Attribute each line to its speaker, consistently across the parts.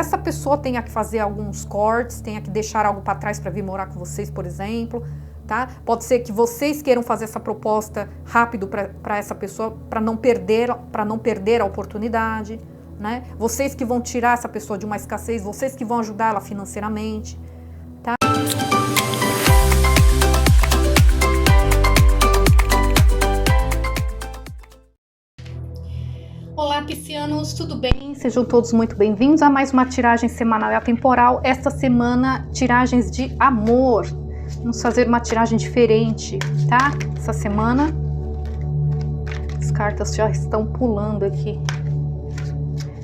Speaker 1: essa pessoa tenha que fazer alguns cortes, tenha que deixar algo para trás para vir morar com vocês, por exemplo, tá? Pode ser que vocês queiram fazer essa proposta rápido para essa pessoa, para não perder a oportunidade, né? Vocês que vão tirar essa pessoa de uma escassez, vocês que vão ajudar ela financeiramente, tá? Olá, piscianos, tudo bem? Sejam todos muito bem-vindos a mais uma tiragem semanal e atemporal. Esta semana, tiragens de amor. Vamos fazer uma tiragem diferente, tá? Essa semana, as cartas já estão pulando aqui.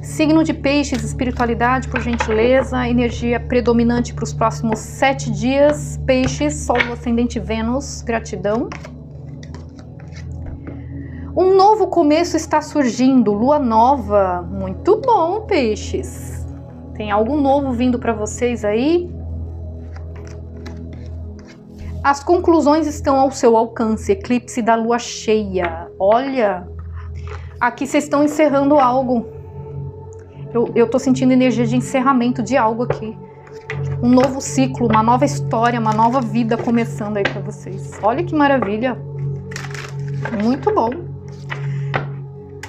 Speaker 1: Signo de Peixes, espiritualidade, por gentileza, energia predominante para os próximos 7 dias. Peixes, Sol, Ascendente, Vênus, gratidão. Um novo começo está surgindo, lua nova, muito bom, Peixes. Tem algo novo vindo para vocês aí. As conclusões estão ao seu alcance, eclipse da lua cheia. Olha, aqui vocês estão encerrando algo. Eu tô sentindo energia de encerramento de algo aqui. Um novo ciclo, uma nova história, uma nova vida começando aí para vocês. Olha que maravilha. Muito bom.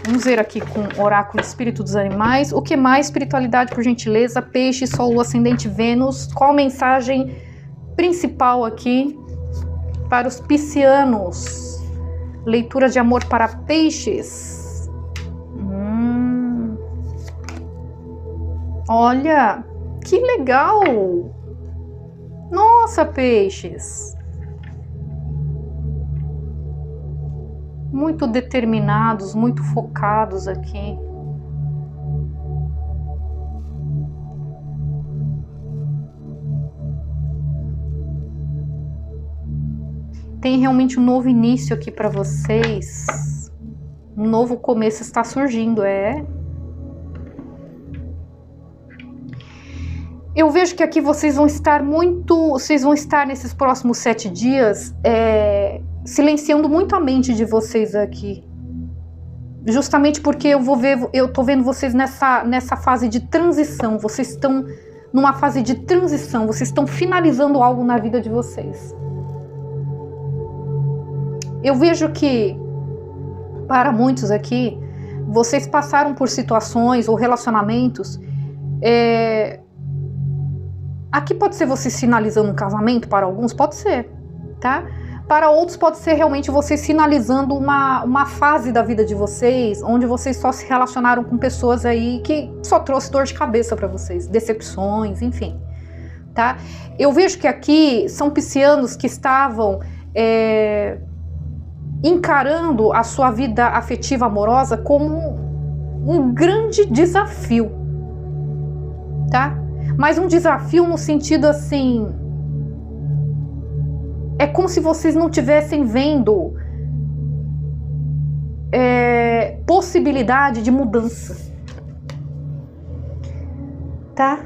Speaker 1: Vamos ver aqui com oráculo Espírito dos Animais. O que mais? Espiritualidade, por gentileza. Peixe, Sol, Lua, Ascendente, Vênus. Qual a mensagem principal aqui para os piscianos? Leitura de amor para peixes. Olha, que legal. Nossa, peixes. Muito determinados, muito focados aqui. Tem realmente um novo início aqui para vocês. Um novo começo está surgindo, Eu vejo que aqui vocês vão estar nesses próximos 7 dias, silenciando muito a mente de vocês aqui. Justamente porque eu tô vendo vocês nessa fase de transição. Vocês estão numa fase de transição, vocês estão finalizando algo na vida de vocês. Eu vejo que, para muitos aqui, vocês passaram por situações ou relacionamentos. Aqui pode ser vocês finalizando um casamento, para alguns pode ser, tá? Para outros pode ser realmente vocês finalizando uma fase da vida de vocês, onde vocês só se relacionaram com pessoas aí que só trouxe dor de cabeça para vocês, decepções, enfim, tá? Eu vejo que aqui são piscianos que estavam encarando a sua vida afetiva amorosa como um grande desafio, tá? Mas um desafio no sentido assim, é como se vocês não estivessem vendo possibilidade de mudança, tá?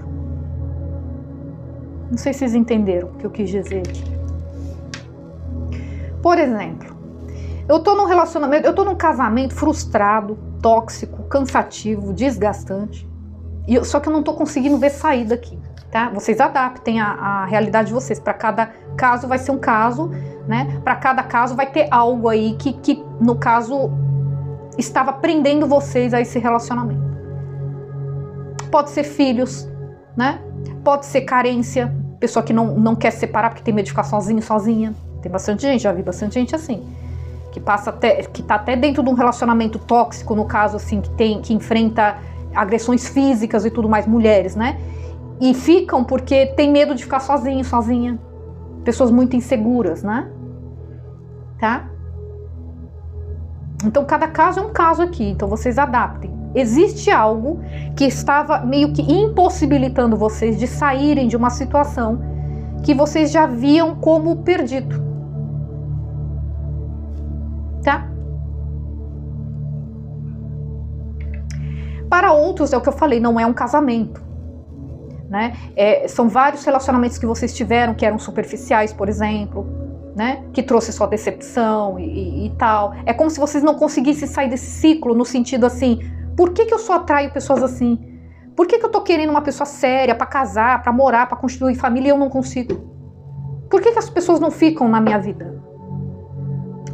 Speaker 1: Não sei se vocês entenderam o que eu quis dizer aqui. Por exemplo, eu tô num relacionamento, eu tô num casamento frustrado, tóxico, cansativo, desgastante. Só que eu não tô conseguindo ver saída aqui, tá? Vocês adaptem a realidade de vocês. Para cada caso vai ser um caso, né? Para cada caso vai ter algo aí que, no caso, estava prendendo vocês a esse relacionamento. Pode ser filhos, né? Pode ser carência, pessoa que não quer se separar porque tem medo de ficar sozinho, sozinha. Tem bastante gente, já vi bastante gente assim. Que tá até dentro de um relacionamento tóxico, no caso, assim, que enfrenta agressões físicas e tudo mais, mulheres, né? E ficam porque tem medo de ficar sozinho, sozinha. Pessoas muito inseguras, né? Tá? Então, cada caso é um caso aqui. Então, vocês adaptem. Existe algo que estava meio que impossibilitando vocês de saírem de uma situação que vocês já viam como perdido. Tá? Para outros, é o que eu falei, não é um casamento, né? São vários relacionamentos que vocês tiveram que eram superficiais, por exemplo, né? Que trouxe só decepção e tal. É como se vocês não conseguissem sair desse ciclo, no sentido assim, por que eu só atraio pessoas assim? Por que eu tô querendo uma pessoa séria para casar, para morar, para constituir família e eu não consigo? Por que as pessoas não ficam na minha vida?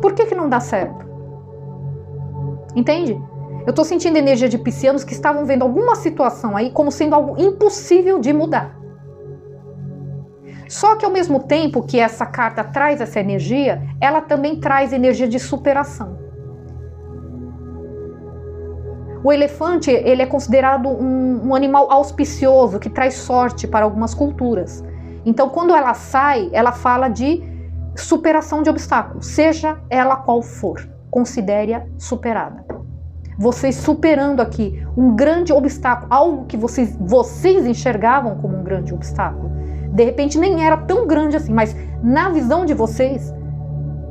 Speaker 1: Por que não dá certo? Entende? Eu tô sentindo energia de piscianos que estavam vendo alguma situação aí como sendo algo impossível de mudar. Só que ao mesmo tempo que essa carta traz essa energia, ela também traz energia de superação. O elefante, ele é considerado um animal auspicioso, que traz sorte para algumas culturas. Então, quando ela sai, ela fala de superação de obstáculos, seja ela qual for, considere-a superada. Vocês superando aqui um grande obstáculo, algo que vocês enxergavam como um grande obstáculo. De repente nem era tão grande assim, mas na visão de vocês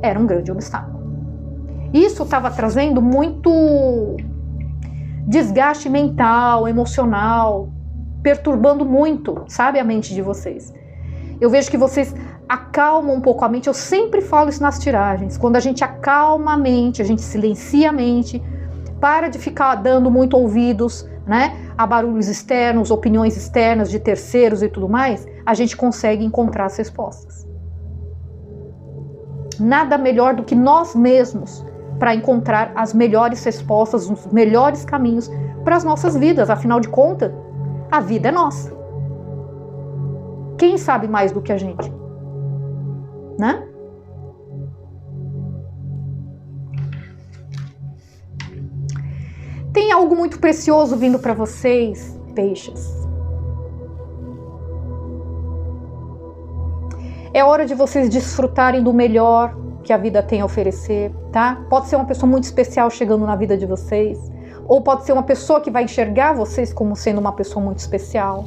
Speaker 1: era um grande obstáculo. Isso estava trazendo muito desgaste mental, emocional, perturbando muito, sabe, a mente de vocês. Eu vejo que vocês acalmam um pouco a mente. Eu sempre falo isso nas tiragens. Quando a gente acalma a mente, a gente silencia a mente, para de ficar dando muito ouvidos, né, a barulhos externos, opiniões externas de terceiros e tudo mais, a gente consegue encontrar as respostas. Nada melhor do que nós mesmos para encontrar as melhores respostas, os melhores caminhos para as nossas vidas. Afinal de contas, a vida é nossa. Quem sabe mais do que a gente? Né? Tem algo muito precioso vindo para vocês, peixes. É hora de vocês desfrutarem do melhor que a vida tem a oferecer, tá? Pode ser uma pessoa muito especial chegando na vida de vocês, ou pode ser uma pessoa que vai enxergar vocês como sendo uma pessoa muito especial.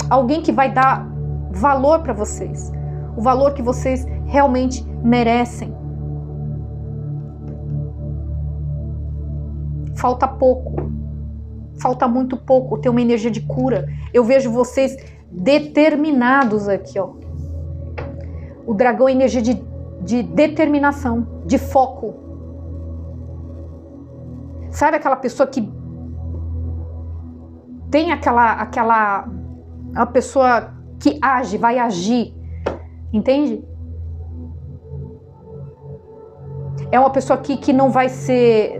Speaker 1: Alguém que vai dar valor para vocês, o valor que vocês realmente merecem. Falta pouco, falta muito pouco, tem uma energia de cura. Eu vejo vocês determinados aqui, ó. O dragão é energia de determinação, de foco. Sabe aquela pessoa que tem a pessoa que age, vai agir, entende? É uma pessoa que não vai ser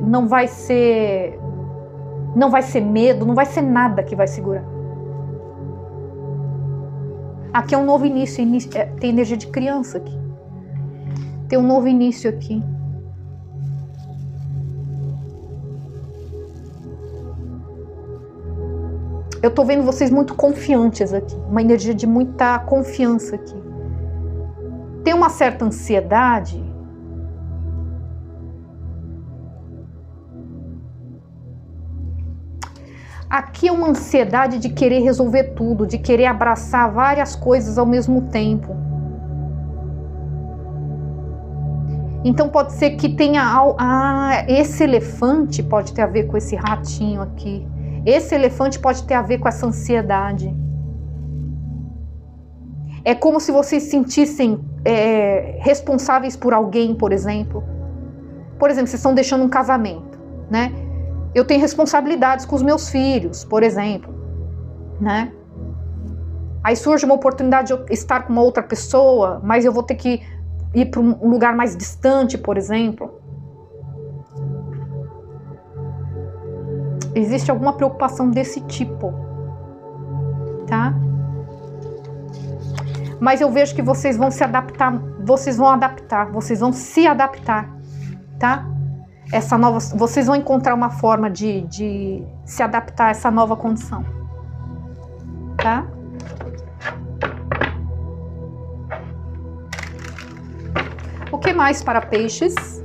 Speaker 1: medo, não vai ser nada que vai segurar. Aqui é um novo início, tem energia de criança aqui. Tem um novo início aqui. Eu tô vendo vocês muito confiantes aqui, uma energia de muita confiança aqui. Tem uma certa ansiedade. Aqui é uma ansiedade de querer resolver tudo, de querer abraçar várias coisas ao mesmo tempo. Então pode ser que tenha... esse elefante pode ter a ver com esse ratinho aqui. Esse elefante pode ter a ver com essa ansiedade. É como se vocês se sentissem responsáveis por alguém, por exemplo. Por exemplo, vocês estão deixando um casamento, né? Eu tenho responsabilidades com os meus filhos, por exemplo, né? Aí surge uma oportunidade de eu estar com uma outra pessoa, mas eu vou ter que ir para um lugar mais distante, por exemplo. Existe alguma preocupação desse tipo, tá? Mas eu vejo que vocês vão se adaptar, vocês vão se adaptar, tá? Vocês vão encontrar uma forma de se adaptar a essa nova condição, tá? O que mais para peixes?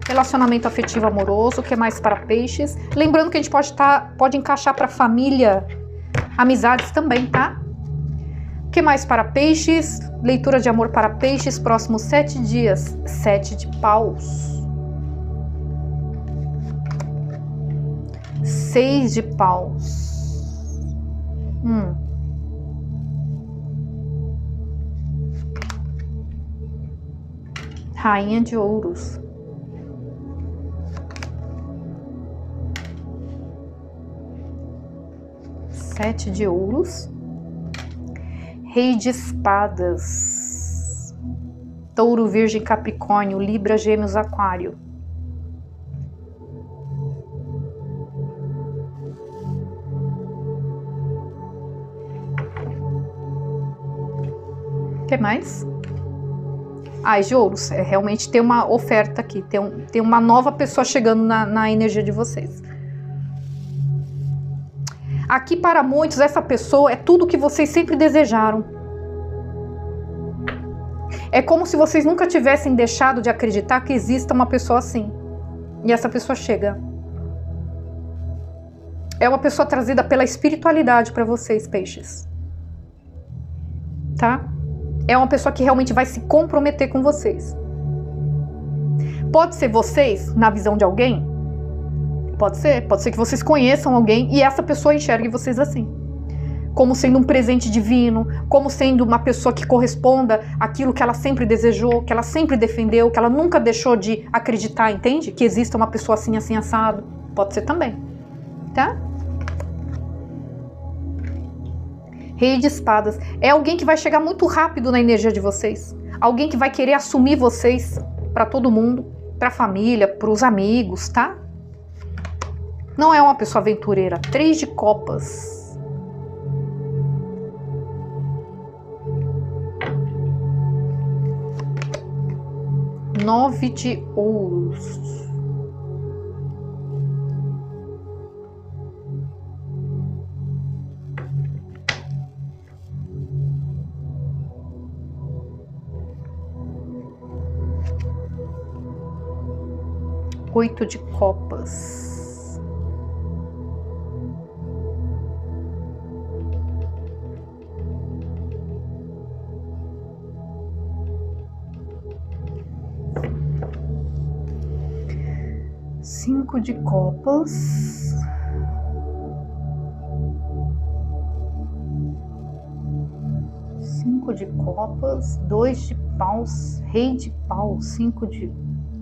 Speaker 1: Relacionamento afetivo amoroso. O que mais para peixes? Lembrando que a gente pode encaixar para família, amizades também, tá? O que mais para peixes? Leitura de amor para peixes, próximos 7 dias. 7 de paus. 6 de paus. Rainha de ouros. 7 de ouros. Rei de espadas. Touro, Virgem, Capricórnio, Libra, Gêmeos, Aquário. O que mais? As de ouros. Realmente tem uma oferta aqui. Tem uma nova pessoa chegando na energia de vocês. Aqui, para muitos, essa pessoa é tudo o que vocês sempre desejaram. É como se vocês nunca tivessem deixado de acreditar que exista uma pessoa assim. E essa pessoa chega. É uma pessoa trazida pela espiritualidade para vocês, peixes. Tá? É uma pessoa que realmente vai se comprometer com vocês. Pode ser vocês, na visão de alguém? Pode ser que vocês conheçam alguém e essa pessoa enxergue vocês assim. Como sendo um presente divino, como sendo uma pessoa que corresponda àquilo que ela sempre desejou, que ela sempre defendeu, que ela nunca deixou de acreditar, entende? Que exista uma pessoa assim, assim, assado. Pode ser também, tá? Rei de espadas. É alguém que vai chegar muito rápido na energia de vocês. Alguém que vai querer assumir vocês para todo mundo, para a família, para os amigos, tá? Não é uma pessoa aventureira. 3 de copas. Nove de ouros. Oito de copas. Cinco de copas. Cinco de copas. 2 de paus. Rei de paus. 5 de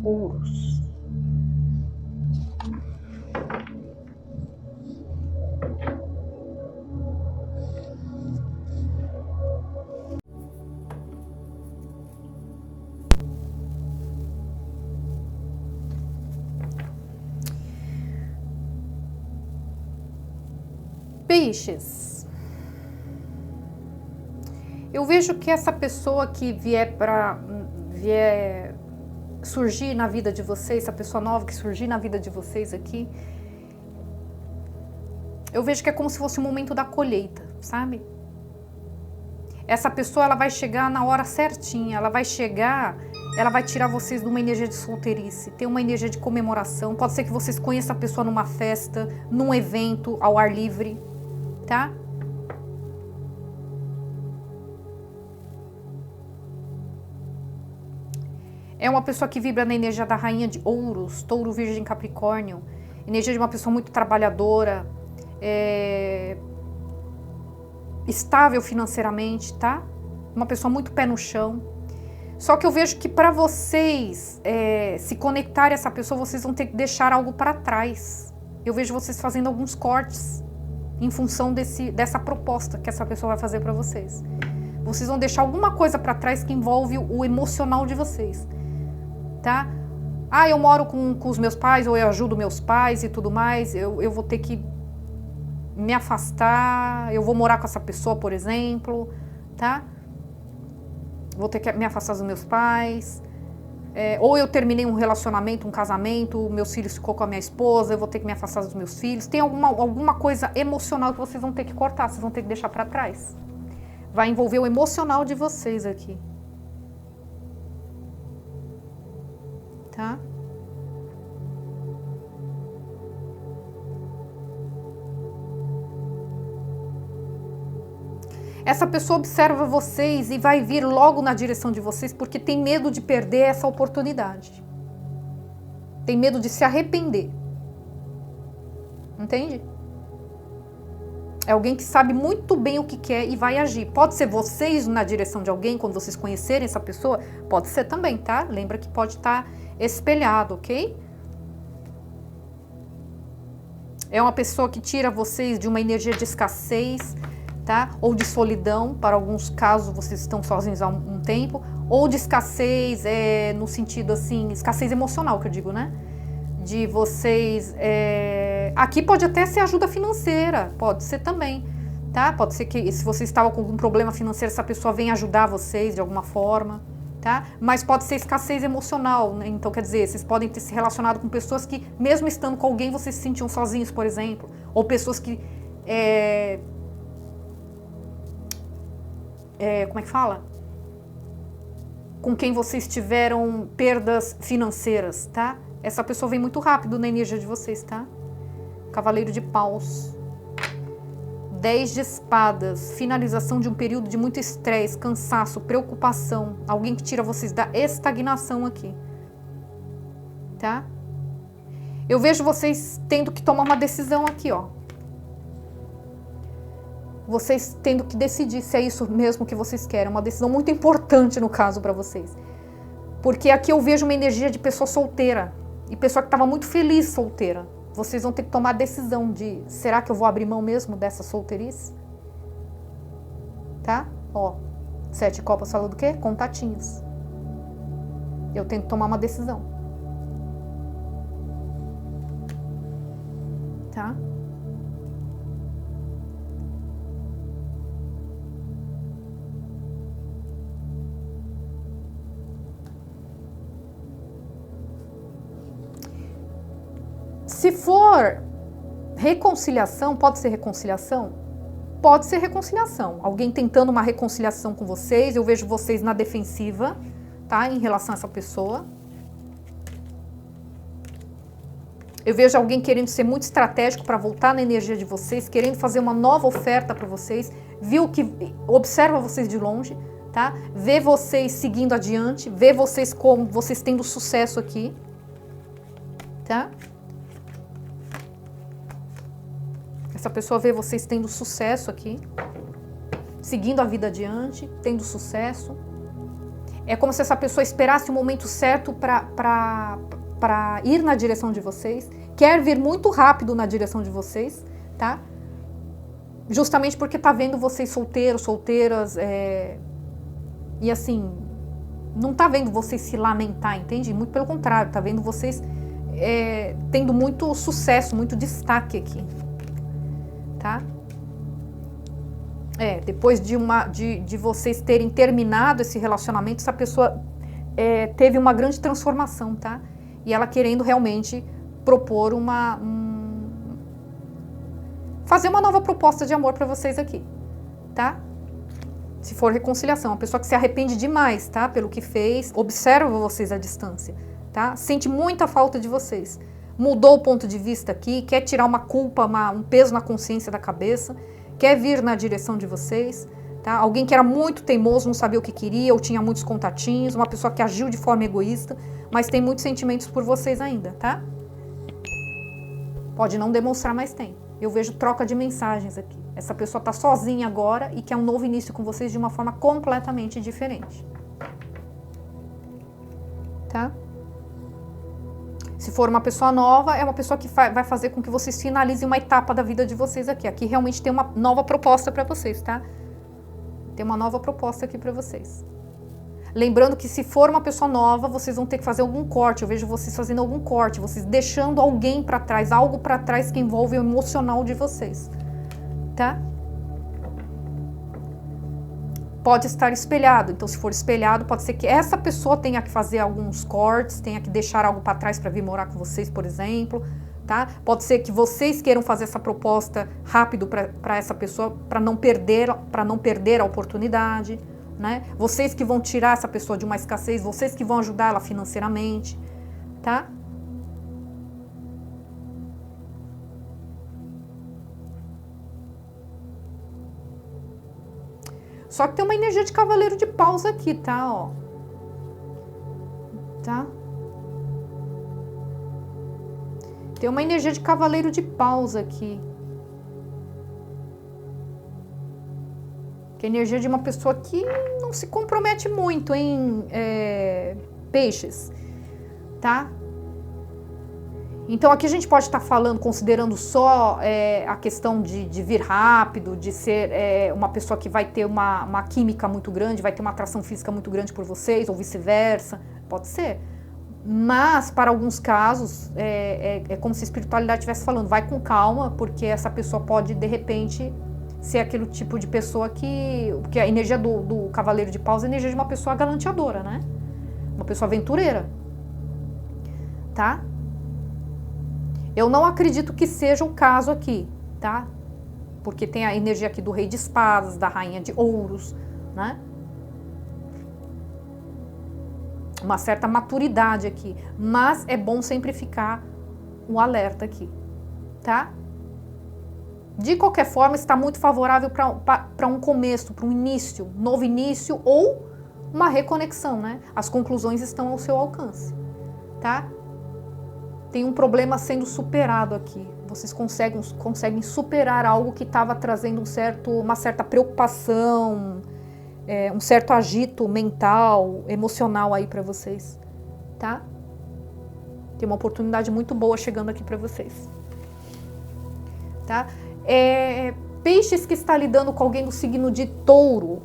Speaker 1: ouros. Peixes, eu vejo que essa pessoa que vier surgir na vida de vocês, essa pessoa nova que surgir na vida de vocês aqui, eu vejo que é como se fosse o momento da colheita, sabe? Essa pessoa, ela vai chegar na hora certinha, ela vai tirar vocês de uma energia de solteirice, ter uma energia de comemoração. Pode ser que vocês conheçam a pessoa numa festa, num evento ao ar livre, tá? É uma pessoa que vibra na energia da rainha de ouros, touro, virgem, capricórnio. Energia de uma pessoa muito trabalhadora, estável financeiramente, tá? Uma pessoa muito pé no chão. Só que eu vejo que para vocês se conectarem a essa pessoa, vocês vão ter que deixar algo para trás. Eu vejo vocês fazendo alguns cortes em função dessa proposta que essa pessoa vai fazer para vocês. Vocês vão deixar alguma coisa para trás que envolve o emocional de vocês, tá? Ah, eu moro com os meus pais, ou eu ajudo meus pais e tudo mais, eu vou ter que me afastar, eu vou morar com essa pessoa, por exemplo, tá? Vou ter que me afastar dos meus pais. Ou eu terminei um relacionamento, um casamento, meus filhos ficou com a minha esposa, eu vou ter que me afastar dos meus filhos. Tem alguma coisa emocional que vocês vão ter que cortar, vocês vão ter que deixar para trás. Vai envolver o emocional de vocês aqui. Tá? Essa pessoa observa vocês e vai vir logo na direção de vocês porque tem medo de perder essa oportunidade. Tem medo de se arrepender. Entende? É alguém que sabe muito bem o que quer e vai agir. Pode ser vocês na direção de alguém, quando vocês conhecerem essa pessoa, pode ser também, tá? Lembra que pode estar espelhado, ok? É uma pessoa que tira vocês de uma energia de escassez, tá? Ou de solidão, para alguns casos vocês estão sozinhos há um tempo, ou de escassez, no sentido assim, escassez emocional que eu digo, né? De vocês, aqui pode até ser ajuda financeira, pode ser também, tá? Pode ser que se vocês estavam com algum problema financeiro, essa pessoa venha ajudar vocês de alguma forma, tá? Mas pode ser escassez emocional, né? Então quer dizer, vocês podem ter se relacionado com pessoas que, mesmo estando com alguém, vocês se sentiam sozinhos, por exemplo, ou pessoas que, como é que fala? Com quem vocês tiveram perdas financeiras, tá? Essa pessoa vem muito rápido na energia de vocês, tá? Cavaleiro de Paus. 10 de espadas. Finalização de um período de muito estresse, cansaço, preocupação. Alguém que tira vocês da estagnação aqui. Tá? Eu vejo vocês tendo que tomar uma decisão aqui, ó. Vocês tendo que decidir se é isso mesmo que vocês querem. Uma decisão muito importante, no caso, para vocês. Porque aqui eu vejo uma energia de pessoa solteira. E pessoa que estava muito feliz solteira. Vocês vão ter que tomar a decisão de, será que eu vou abrir mão mesmo dessa solteirice? Tá? Ó, 7 copas falou do quê? Contatinhos. Eu tenho que tomar uma decisão. Tá? Se for reconciliação, pode ser reconciliação? Pode ser reconciliação. Alguém tentando uma reconciliação com vocês, eu vejo vocês na defensiva, tá? Em relação a essa pessoa. Eu vejo alguém querendo ser muito estratégico para voltar na energia de vocês, querendo fazer uma nova oferta para vocês, observa vocês de longe, tá? Vê vocês seguindo adiante, vê vocês como vocês tendo sucesso aqui, tá? Essa pessoa vê vocês tendo sucesso aqui, seguindo a vida adiante, tendo sucesso. É como se essa pessoa esperasse o momento certo para ir na direção de vocês. Quer vir muito rápido na direção de vocês, tá? Justamente porque tá vendo vocês solteiros, solteiras, e assim, não tá vendo vocês se lamentar, entende? Muito pelo contrário, tá vendo vocês tendo muito sucesso, muito destaque aqui. Tá? Depois de vocês terem terminado esse relacionamento, essa pessoa teve uma grande transformação, tá? E ela querendo realmente propor fazer uma nova proposta de amor para vocês aqui, tá? Se for reconciliação, uma pessoa que se arrepende demais, tá? Pelo que fez, observa vocês à distância, tá? Sente muita falta de vocês. Mudou o ponto de vista aqui, quer tirar uma culpa, um peso na consciência da cabeça, quer vir na direção de vocês, tá? Alguém que era muito teimoso, não sabia o que queria, ou tinha muitos contatinhos, uma pessoa que agiu de forma egoísta, mas tem muitos sentimentos por vocês ainda, tá? Pode não demonstrar, mas tem. Eu vejo troca de mensagens aqui. Essa pessoa tá sozinha agora e quer um novo início com vocês de uma forma completamente diferente. Tá? Se for uma pessoa nova, é uma pessoa que vai fazer com que vocês finalizem uma etapa da vida de vocês aqui. Aqui realmente tem uma nova proposta para vocês, tá? Tem uma nova proposta aqui para vocês. Lembrando que se for uma pessoa nova, vocês vão ter que fazer algum corte. Eu vejo vocês fazendo algum corte, vocês deixando alguém para trás, algo para trás que envolve o emocional de vocês, tá? Pode estar espelhado, então se for espelhado, pode ser que essa pessoa tenha que fazer alguns cortes, tenha que deixar algo para trás para vir morar com vocês, por exemplo, tá? Pode ser que vocês queiram fazer essa proposta rápido para essa pessoa, para não perder a oportunidade, né? Vocês que vão tirar essa pessoa de uma escassez, vocês que vão ajudar ela financeiramente, tá? Só que tem uma energia de cavaleiro de paus aqui, tá? Ó. Tá? Tem uma energia de cavaleiro de paus aqui. Que é a energia de uma pessoa que não se compromete muito em peixes, tá? Então aqui a gente pode estar falando, considerando só a questão de vir rápido, de ser uma pessoa que vai ter uma química muito grande, vai ter uma atração física muito grande por vocês, ou vice-versa, pode ser. Mas para alguns casos é como se a espiritualidade estivesse falando, vai com calma, porque essa pessoa pode de repente ser aquele tipo de pessoa porque a energia do Cavaleiro de Paus é a energia de uma pessoa galanteadora, né? Uma pessoa aventureira, tá? Eu não acredito que seja o caso aqui, tá? Porque tem a energia aqui do Rei de Espadas, da Rainha de Ouros, né? Uma certa maturidade aqui. Mas é bom sempre ficar um alerta aqui, tá? De qualquer forma, está muito favorável para um começo, para um início, novo início ou uma reconexão, né? As conclusões estão ao seu alcance, tá? Tem um problema sendo superado aqui. Vocês conseguem superar algo que estava trazendo uma certa preocupação, um certo agito mental, emocional aí para vocês, tá? Tem uma oportunidade muito boa chegando aqui para vocês, tá? Peixes que está lidando com alguém do signo de Touro.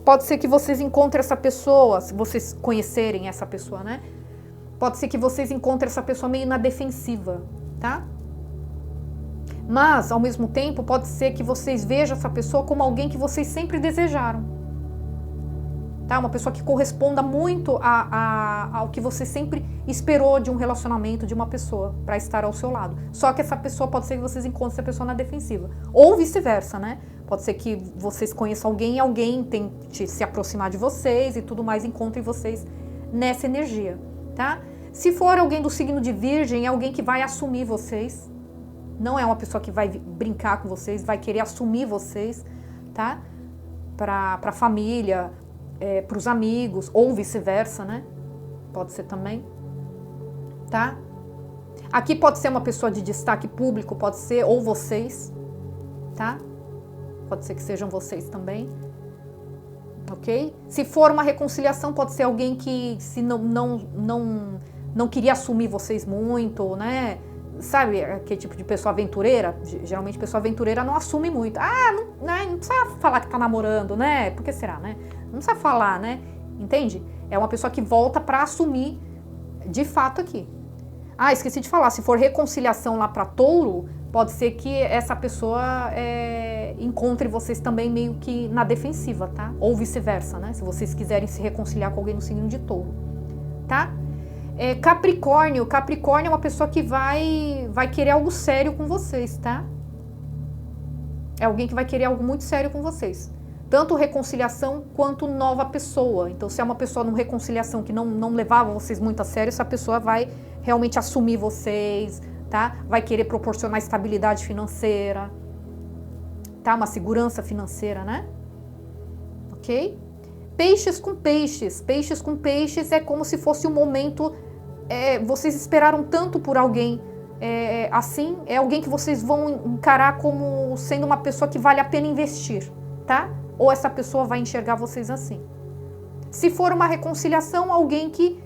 Speaker 1: Pode ser que vocês encontrem essa pessoa, se vocês conhecerem essa pessoa, né? Pode ser que vocês encontrem essa pessoa meio na defensiva, tá? Mas, ao mesmo tempo, pode ser que vocês vejam essa pessoa como alguém que vocês sempre desejaram. Tá? Uma pessoa que corresponda muito ao que você sempre esperou de um relacionamento, de uma pessoa, para estar ao seu lado. Só que essa pessoa, pode ser que vocês encontrem essa pessoa na defensiva. Ou vice-versa, né? Pode ser que vocês conheçam alguém e alguém tente se aproximar de vocês e tudo mais, encontrem vocês nessa energia. Tá? Se for alguém do signo de Virgem, é alguém que vai assumir vocês. Não é uma pessoa que vai brincar com vocês, vai querer assumir vocês, tá? Para a família, para os amigos, ou vice-versa, né? Pode ser também, tá? Aqui pode ser uma pessoa de destaque público, pode ser, ou vocês, tá? Pode ser que sejam vocês também. Ok? Se for uma reconciliação, pode ser alguém que se não queria assumir vocês muito, né? Sabe aquele tipo de pessoa aventureira? Geralmente pessoa aventureira não assume muito. Não precisa falar que tá namorando, né? Por que será, né? Não precisa falar, né? Entende? É uma pessoa que volta para assumir de fato aqui. Esqueci de falar, se for reconciliação lá para Touro, pode ser que essa pessoa encontre vocês também meio que na defensiva, tá? Ou vice-versa, né? Se vocês quiserem se reconciliar com alguém no signo de Touro, tá? Capricórnio é uma pessoa que vai querer algo sério com vocês, tá? É alguém que vai querer algo muito sério com vocês. Tanto reconciliação quanto nova pessoa. Então, se é uma pessoa numa reconciliação que não levava vocês muito a sério, essa pessoa vai realmente assumir vocês, tá? Vai querer proporcionar estabilidade financeira, tá? Uma segurança financeira, né? Ok? Peixes com peixes é como se fosse um momento, vocês esperaram tanto por alguém assim, é alguém que vocês vão encarar como sendo uma pessoa que vale a pena investir, tá? Ou essa pessoa vai enxergar vocês assim. Se for uma reconciliação, alguém que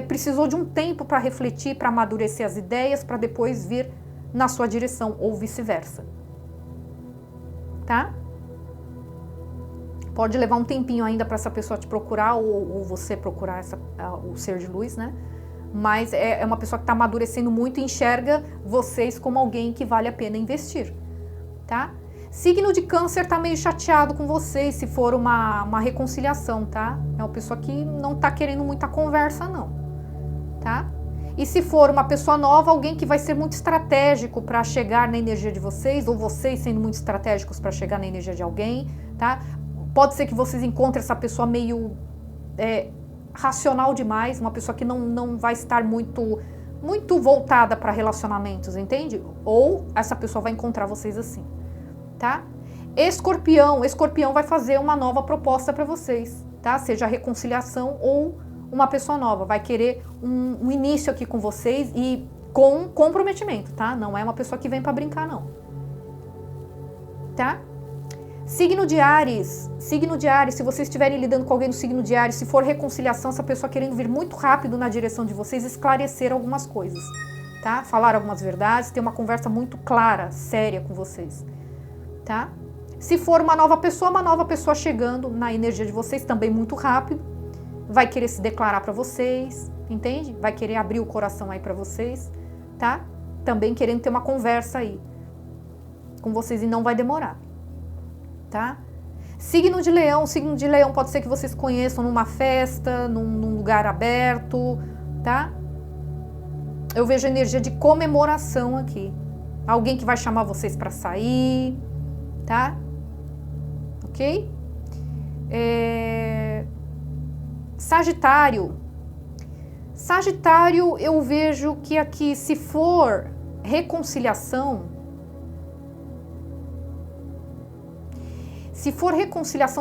Speaker 1: precisou de um tempo para refletir, para amadurecer as ideias, para depois vir na sua direção, ou vice-versa. Tá? Pode levar um tempinho ainda para essa pessoa te procurar, ou você procurar o ser de luz, né? Mas é uma pessoa que está amadurecendo muito e enxerga vocês como alguém que vale a pena investir, tá? Signo de Câncer tá meio chateado com vocês, se for uma reconciliação, tá? É uma pessoa que não tá querendo muita conversa, não, tá? E se for uma pessoa nova, alguém que vai ser muito estratégico para chegar na energia de vocês, ou vocês sendo muito estratégicos para chegar na energia de alguém, tá? Pode ser que vocês encontrem essa pessoa meio racional demais, uma pessoa que não vai estar muito voltada para relacionamentos, entende? Ou essa pessoa vai encontrar vocês assim, tá? Escorpião vai fazer uma nova proposta para vocês, tá? Seja reconciliação ou uma pessoa nova, vai querer um início aqui com vocês e com comprometimento, tá? Não é uma pessoa que vem para brincar, não, tá? Signo de Áries, se vocês estiverem lidando com alguém do signo de Áries, se for reconciliação, essa pessoa querendo vir muito rápido na direção de vocês, esclarecer algumas coisas, tá? Falar algumas verdades, ter uma conversa muito clara, séria com vocês, tá? Se for uma nova pessoa chegando na energia de vocês também muito rápido, vai querer se declarar para vocês, entende? Vai querer abrir o coração aí para vocês, tá? Também querendo ter uma conversa aí com vocês e não vai demorar. Tá? Signo de Leão pode ser que vocês conheçam numa festa, num lugar aberto, tá? Eu vejo energia de comemoração aqui. Alguém que vai chamar vocês para sair, tá? Ok? Sagitário, eu vejo que aqui, se for reconciliação,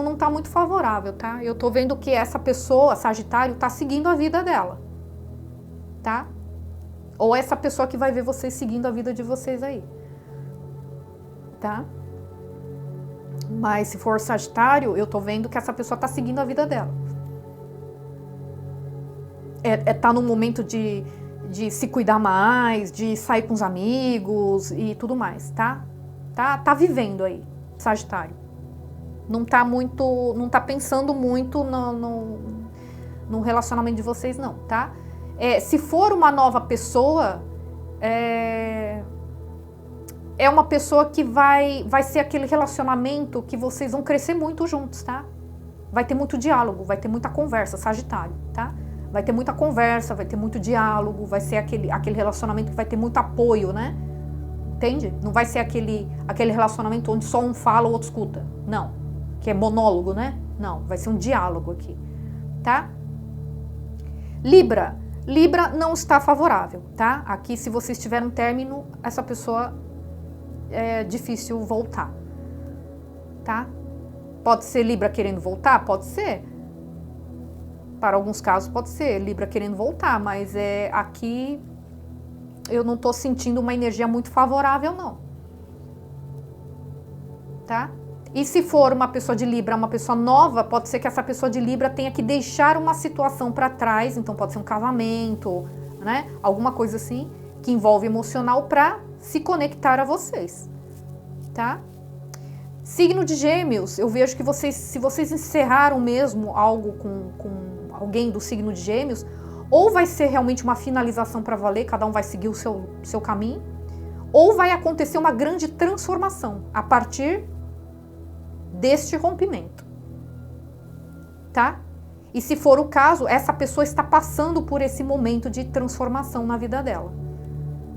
Speaker 1: não tá muito favorável, tá? Eu tô vendo que essa pessoa, Sagitário, tá seguindo a vida dela, tá? Ou essa pessoa que vai ver vocês seguindo a vida de vocês aí, tá? Mas se for Sagitário, eu tô vendo que essa pessoa tá seguindo a vida dela. Tá num momento de se cuidar mais, de sair com os amigos e tudo mais, tá? Tá vivendo aí, Sagitário. Não tá pensando muito no relacionamento de vocês, não, tá? Se for uma nova pessoa, é uma pessoa que vai ser aquele relacionamento que vocês vão crescer muito juntos, tá? Vai ter muito diálogo, vai ter muita conversa, Sagitário, tá? Vai ter muita conversa, vai ter muito diálogo, vai ser aquele relacionamento que vai ter muito apoio, né? Entende? Não vai ser aquele relacionamento onde só um fala, o outro escuta. Não. Que é monólogo, né? Não, vai ser um diálogo aqui, tá? Libra não está favorável, tá? Aqui, se vocês tiverem um término, essa pessoa é difícil voltar, tá? Pode ser Libra querendo voltar? Pode ser. Para alguns casos pode ser Libra querendo voltar, mas aqui eu não tô sentindo uma energia muito favorável, não. Tá? E se for uma pessoa de Libra, uma pessoa nova, pode ser que essa pessoa de Libra tenha que deixar uma situação para trás, então pode ser um casamento, né? Alguma coisa assim, que envolve emocional para se conectar a vocês, tá? Signo de Gêmeos, eu vejo que se vocês encerraram mesmo algo com alguém do signo de Gêmeos, ou vai ser realmente uma finalização para valer, cada um vai seguir o seu caminho, ou vai acontecer uma grande transformação a partir deste rompimento, tá? E se for o caso, essa pessoa está passando por esse momento de transformação na vida dela,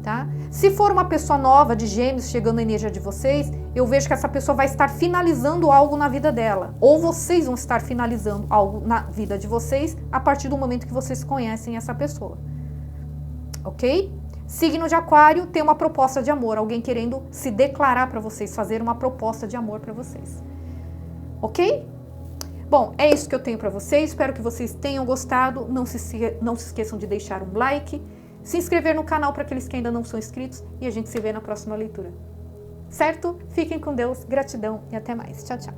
Speaker 1: tá? Se for uma pessoa nova de Gêmeos chegando na energia de vocês, eu vejo que essa pessoa vai estar finalizando algo na vida dela, ou vocês vão estar finalizando algo na vida de vocês a partir do momento que vocês conhecem essa pessoa, ok? Signo de Aquário tem uma proposta de amor, alguém querendo se declarar para vocês, fazer uma proposta de amor para vocês. Ok? Bom, é isso que eu tenho para vocês. Espero que vocês tenham gostado. Não se esqueçam de deixar um like, se inscrever no canal para aqueles que ainda não são inscritos e a gente se vê na próxima leitura. Certo? Fiquem com Deus, gratidão e até mais. Tchau, tchau.